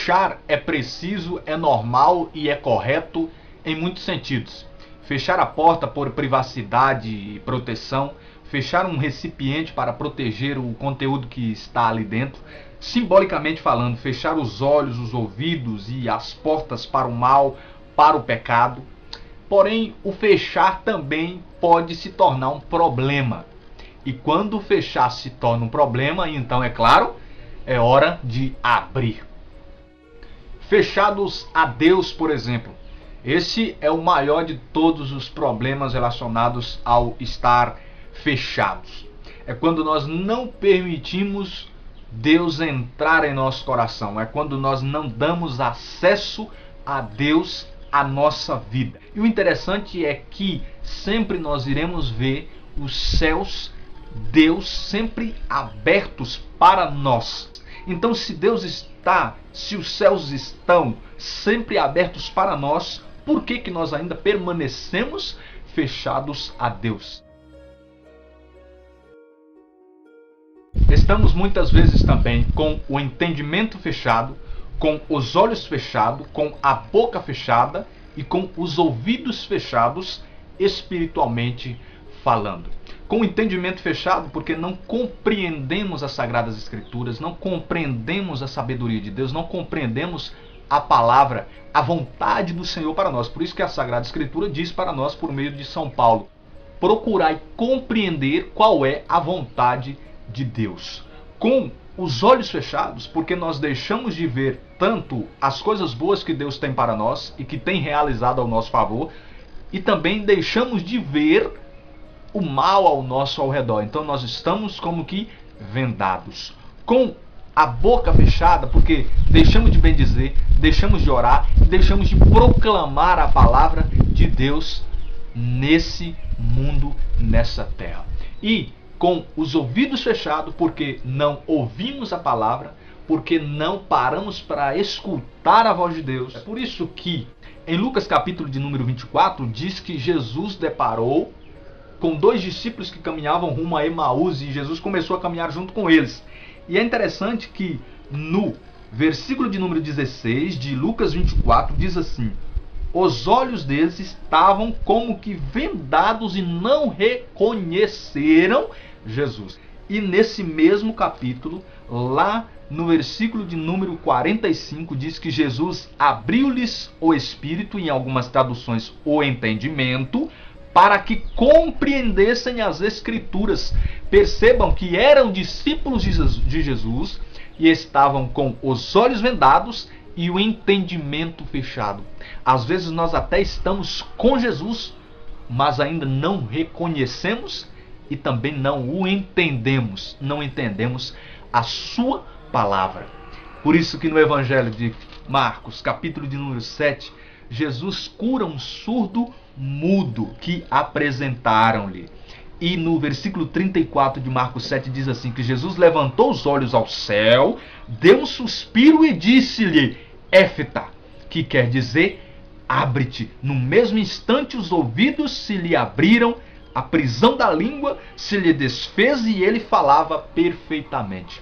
Fechar é preciso, é normal e é correto em muitos sentidos. Fechar a porta por privacidade e proteção, fechar um recipiente para proteger o conteúdo que está ali dentro, simbolicamente falando, fechar os olhos, os ouvidos e as portas para o mal, para o pecado. Porém, o fechar também pode se tornar um problema. E quando o fechar se torna um problema, então, é claro, é hora de abrir. Fechados a Deus, por exemplo. Esse é o maior de todos os problemas relacionados ao estar fechados. É quando nós não permitimos Deus entrar em nosso coração. É quando nós não damos acesso a Deus à nossa vida. E o interessante é que sempre nós iremos ver os céus, Deus sempre abertos para nós. Então, se Deus está, se os céus estão sempre abertos para nós, por que nós ainda permanecemos fechados a Deus? Estamos muitas vezes também com o entendimento fechado, com os olhos fechados, com a boca fechada e com os ouvidos fechados, espiritualmente falando. Com o entendimento fechado, porque não compreendemos as Sagradas Escrituras, não compreendemos a sabedoria de Deus, não compreendemos a palavra, a vontade do Senhor para nós. Por isso que a Sagrada Escritura diz para nós, por meio de São Paulo, procurai compreender qual é a vontade de Deus. Com os olhos fechados, porque nós deixamos de ver tanto as coisas boas que Deus tem para nós e que tem realizado ao nosso favor, e também deixamos de ver o mal ao nosso ao redor. Então nós estamos como que vendados. Com a boca fechada, porque deixamos de bendizer, deixamos de orar, deixamos de proclamar a palavra de Deus nesse mundo, nessa terra. E com os ouvidos fechados, porque não ouvimos a palavra, porque não paramos para escutar a voz de Deus. É por isso que em Lucas capítulo de número 24 diz que Jesus deparou com dois discípulos que caminhavam rumo a Emaús e Jesus começou a caminhar junto com eles. E é interessante que no versículo de número 16 de Lucas 24 diz assim: os olhos deles estavam como que vendados e não reconheceram Jesus. E nesse mesmo capítulo, lá no versículo de número 45, diz que Jesus abriu-lhes o espírito, em algumas traduções o entendimento, para que compreendessem as Escrituras. Percebam que eram discípulos de Jesus e estavam com os olhos vendados e o entendimento fechado. Às vezes nós até estamos com Jesus, mas ainda não reconhecemos e também não o entendemos. Não entendemos a sua palavra. Por isso que no Evangelho de Marcos, capítulo de número 7, Jesus cura um surdo mudo que apresentaram-lhe. E no versículo 34 de Marcos 7 diz assim, que Jesus levantou os olhos ao céu, deu um suspiro e disse-lhe, Éfeta, que quer dizer, abre-te. No mesmo instante os ouvidos se lhe abriram, a prisão da língua se lhe desfez e ele falava perfeitamente.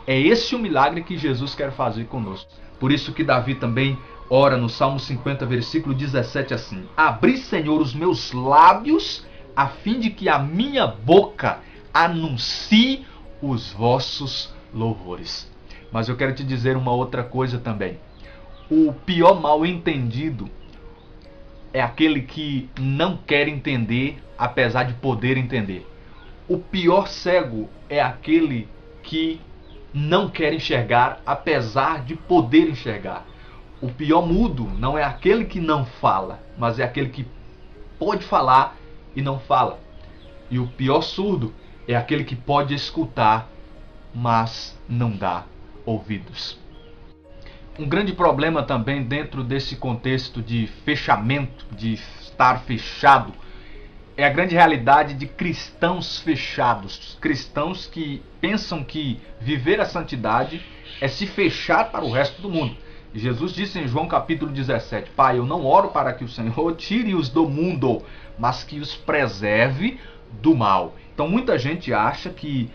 É esse o milagre que Jesus quer fazer conosco. Por isso que Davi também ora no Salmo 50, versículo 17 assim: abri, Senhor, os meus lábios, a fim de que a minha boca anuncie os vossos louvores. Mas eu quero te dizer uma outra coisa também. O pior mal entendido é aquele que não quer entender, apesar de poder entender. O pior cego é aquele que não quer enxergar, apesar de poder enxergar. O pior mudo não é aquele que não fala, mas é aquele que pode falar e não fala. E o pior surdo é aquele que pode escutar, mas não dá ouvidos. Um grande problema também dentro desse contexto de fechamento, de estar fechado, é a grande realidade de cristãos fechados. Cristãos que pensam que viver a santidade é se fechar para o resto do mundo. E Jesus disse em João capítulo 17, Pai, eu não oro para que o Senhor tire-os do mundo, mas que os preserve do mal. Então muita gente acha que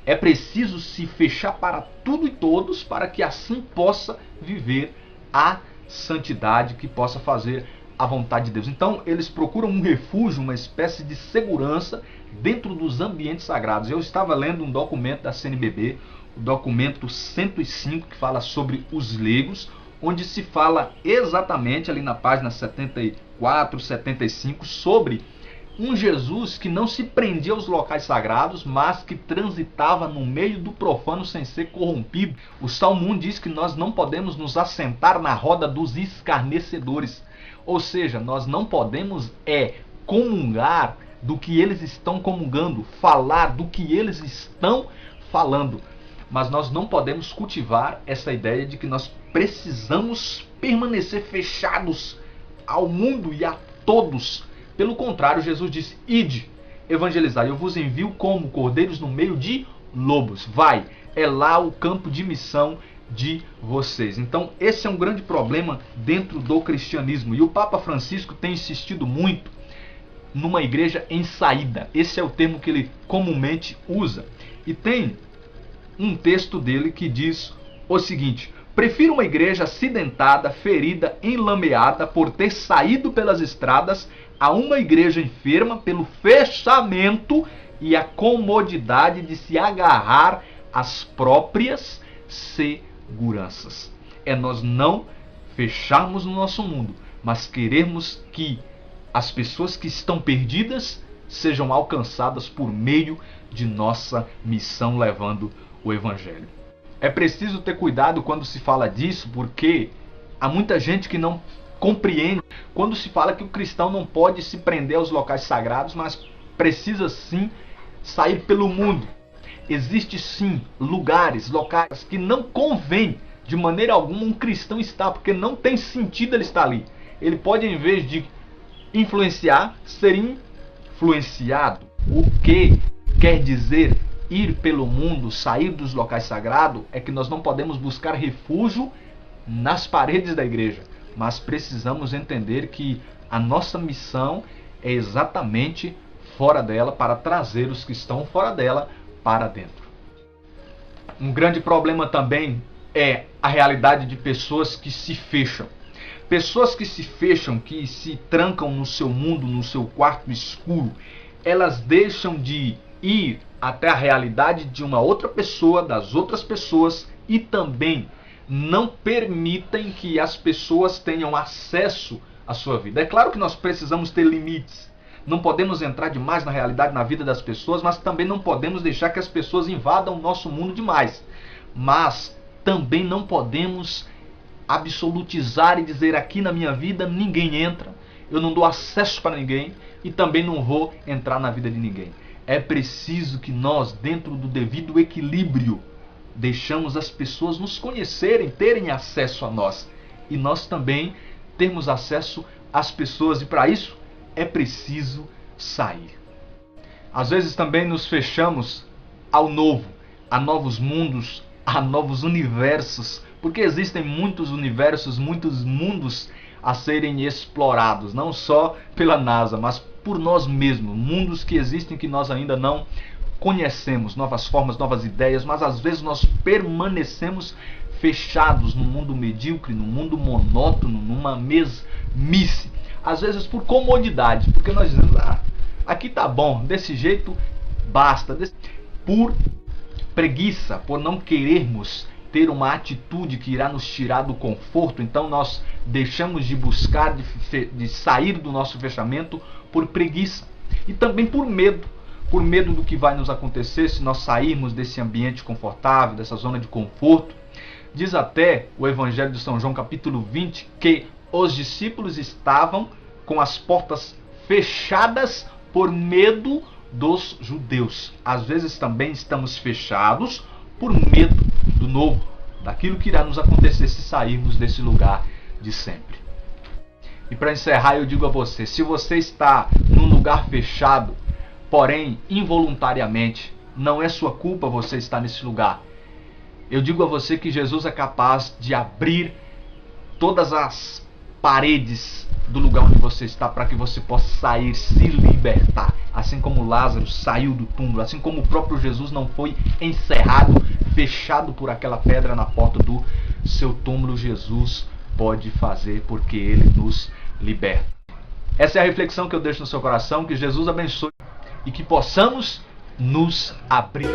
É preciso se fechar para tudo e todos para que assim possa viver a santidade, que possa fazer a vontade de Deus. Então eles procuram um refúgio, uma espécie de segurança dentro dos ambientes sagrados. Eu estava lendo um documento da CNBB, o documento 105, que fala sobre os leigos, onde se fala exatamente ali na página 74, 75, sobre um Jesus que não se prendia aos locais sagrados, mas que transitava no meio do profano sem ser corrompido. O Salmo 1 diz que nós não podemos nos assentar na roda dos escarnecedores. Ou seja, nós não podemos comungar do que eles estão comungando, falar do que eles estão falando. Mas nós não podemos cultivar essa ideia de que nós precisamos permanecer fechados ao mundo e a todos. Pelo contrário, Jesus disse: ide, evangelizar, eu vos envio como cordeiros no meio de lobos. Vai, é lá o campo de missão de vocês. Então esse é um grande problema dentro do cristianismo. E o Papa Francisco tem insistido muito numa igreja em saída. Esse é o termo que ele comumente usa. E tem um texto dele que diz o seguinte: prefiro uma igreja acidentada, ferida, enlameada por ter saído pelas estradas, a uma igreja enferma pelo fechamento e a comodidade de se agarrar às próprias seguranças. É nós não fecharmos no nosso mundo, mas queremos que as pessoas que estão perdidas sejam alcançadas por meio de nossa missão levando o Evangelho. É preciso ter cuidado quando se fala disso, porque há muita gente que não compreende quando se fala que o cristão não pode se prender aos locais sagrados, mas precisa sim sair pelo mundo. Existem sim lugares, locais que não convém de maneira alguma um cristão estar, porque não tem sentido ele estar ali. Ele pode, em vez de influenciar, ser influenciado. O que quer dizer ir pelo mundo, sair dos locais sagrados, é que nós não podemos buscar refúgio nas paredes da igreja, mas precisamos entender que a nossa missão é exatamente fora dela, para trazer os que estão fora dela para dentro. Um grande problema também é a realidade de pessoas que se fecham. Pessoas que se fecham, que se trancam no seu mundo, no seu quarto escuro, elas deixam de ir até a realidade de uma outra pessoa, das outras pessoas, e também não permitem que as pessoas tenham acesso à sua vida. É claro que nós precisamos ter limites. Não podemos entrar demais na realidade, na vida das pessoas, mas também não podemos deixar que as pessoas invadam o nosso mundo demais. Mas também não podemos absolutizar e dizer: aqui na minha vida ninguém entra, eu não dou acesso para ninguém e também não vou entrar na vida de ninguém. É preciso que nós, dentro do devido equilíbrio, deixamos as pessoas nos conhecerem, terem acesso a nós, e nós também termos acesso às pessoas, e para isso é preciso sair. Às vezes também nos fechamos ao novo, a novos mundos, a novos universos, porque existem muitos universos, muitos mundos a serem explorados, não só pela NASA, mas por nós mesmos, mundos que existem que nós ainda não conhecemos, novas formas, novas ideias, mas às vezes nós permanecemos fechados no mundo medíocre, no mundo monótono, numa mesmice. Às vezes por comodidade, porque nós dizemos: aqui tá bom, desse jeito basta. Por preguiça, por não querermos ter uma atitude que irá nos tirar do conforto, então nós deixamos de buscar, de sair do nosso fechamento por preguiça. E também por medo do que vai nos acontecer se nós sairmos desse ambiente confortável, dessa zona de conforto. Diz até o Evangelho de São João, capítulo 20, que os discípulos estavam com as portas fechadas por medo dos judeus. Às vezes também estamos fechados por medo do novo, daquilo que irá nos acontecer se sairmos desse lugar de sempre. E para encerrar, eu digo a você: se você está num lugar fechado, porém involuntariamente, não é sua culpa você estar nesse lugar. Eu digo a você que Jesus é capaz de abrir todas as paredes do lugar onde você está, para que você possa sair, se libertar. Assim como Lázaro saiu do túmulo, assim como o próprio Jesus não foi encerrado, fechado por aquela pedra na porta do seu túmulo, Jesus pode fazer, porque Ele nos liberta. Essa é a reflexão que eu deixo no seu coração. Que Jesus abençoe e que possamos nos abrir.